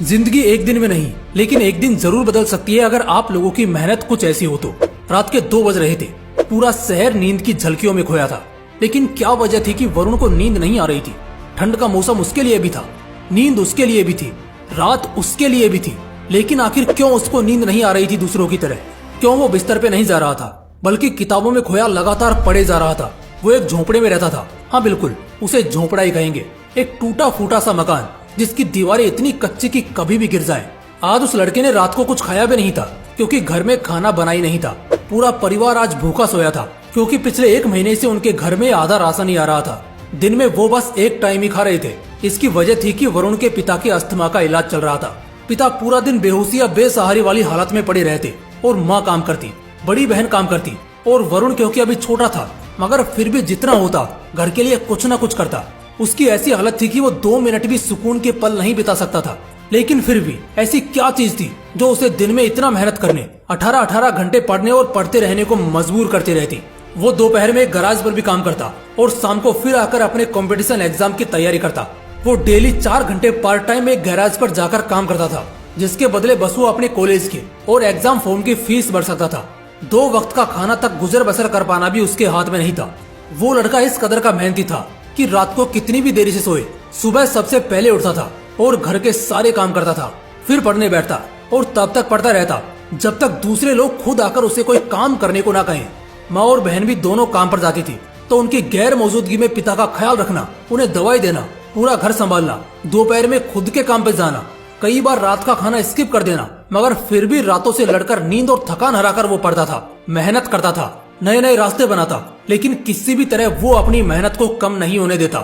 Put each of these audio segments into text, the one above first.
जिंदगी एक दिन में नहीं, लेकिन एक दिन जरूर बदल सकती है अगर आप लोगों की मेहनत कुछ ऐसी हो तो। रात के 2 बज रहे थे। पूरा शहर नींद की झलकियों में खोया था। लेकिन क्या वजह थी कि वरुण को नींद नहीं आ रही थी। ठंड का मौसम उसके लिए भी था, नींद उसके लिए भी थी, रात उसके लिए भी थी। लेकिन आखिर क्यों उसको नींद नहीं आ रही थी दूसरों की तरह? क्यों वो बिस्तर पे नहीं जा रहा था, बल्कि किताबों में खोया लगातार पढ़े जा रहा था? वो एक झोंपड़े में रहता था। हाँ बिल्कुल, उसे झोंपड़ा ही कहेंगे। एक टूटा फूटा सा मकान जिसकी दीवारें इतनी कच्ची कि कभी भी गिर जाए। आज उस लड़के ने रात को कुछ खाया भी नहीं था, क्योंकि घर में खाना बना ही नहीं था। पूरा परिवार आज भूखा सोया था, क्योंकि पिछले 1 महीने से उनके घर में आधा राशन ही आ रहा था। दिन में वो बस एक टाइम ही खा रहे थे। इसकी वजह थी कि वरुण के पिता के अस्थमा का इलाज चल रहा था। पिता पूरा दिन बेहोशी या बेसहारी वाली हालत में पड़े रहते और माँ काम करती, बड़ी बहन काम करती, और वरुण क्योंकि अभी छोटा था, मगर फिर भी जितना होता घर के लिए कुछ न कुछ करता। उसकी ऐसी हालत थी कि वो 2 मिनट भी सुकून के पल नहीं बिता सकता था। लेकिन फिर भी ऐसी क्या चीज थी जो उसे दिन में इतना मेहनत करने, 18-18 घंटे पढ़ने और पढ़ते रहने को मजबूर करती रहती? वो दोपहर में गैराज पर भी काम करता और शाम को फिर आकर अपने कंपटीशन एग्जाम की तैयारी करता। वो डेली 4 घंटे पार्ट टाइम एक गैराज पर जाकर काम करता था, जिसके बदले बस वो अपने कॉलेज के और एग्जाम फॉर्म की फीस भर सकता था। 2 वक्त का खाना तक गुजर बसर कर पाना भी उसके हाथ में नहीं था। वो लड़का इस कदर का मेहनती था कि रात को कितनी भी देरी से सोए, सुबह सबसे पहले उठता था और घर के सारे काम करता था, फिर पढ़ने बैठता और तब तक पढ़ता रहता जब तक दूसरे लोग खुद आकर उसे कोई काम करने को ना कहें। माँ और बहन भी दोनों काम पर जाती थी, तो उनकी गैर मौजूदगी में पिता का ख्याल रखना, उन्हें दवाई देना, पूरा घर संभालना, दोपहर में खुद के काम पे जाना, कई बार रात का खाना स्किप कर देना, मगर फिर भी रातों से लड़कर नींद और थकान हराकर वो पढ़ता था, मेहनत करता था, नए नए रास्ते बनाता, लेकिन किसी भी तरह वो अपनी मेहनत को कम नहीं होने देता।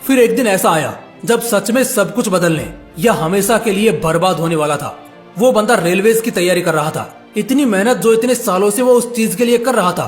फिर एक दिन ऐसा आया जब सच में सब कुछ बदलने या हमेशा के लिए बर्बाद होने वाला था। वो बंदा रेलवेज की तैयारी कर रहा था। इतनी मेहनत जो इतने सालों से वो उस चीज के लिए कर रहा था,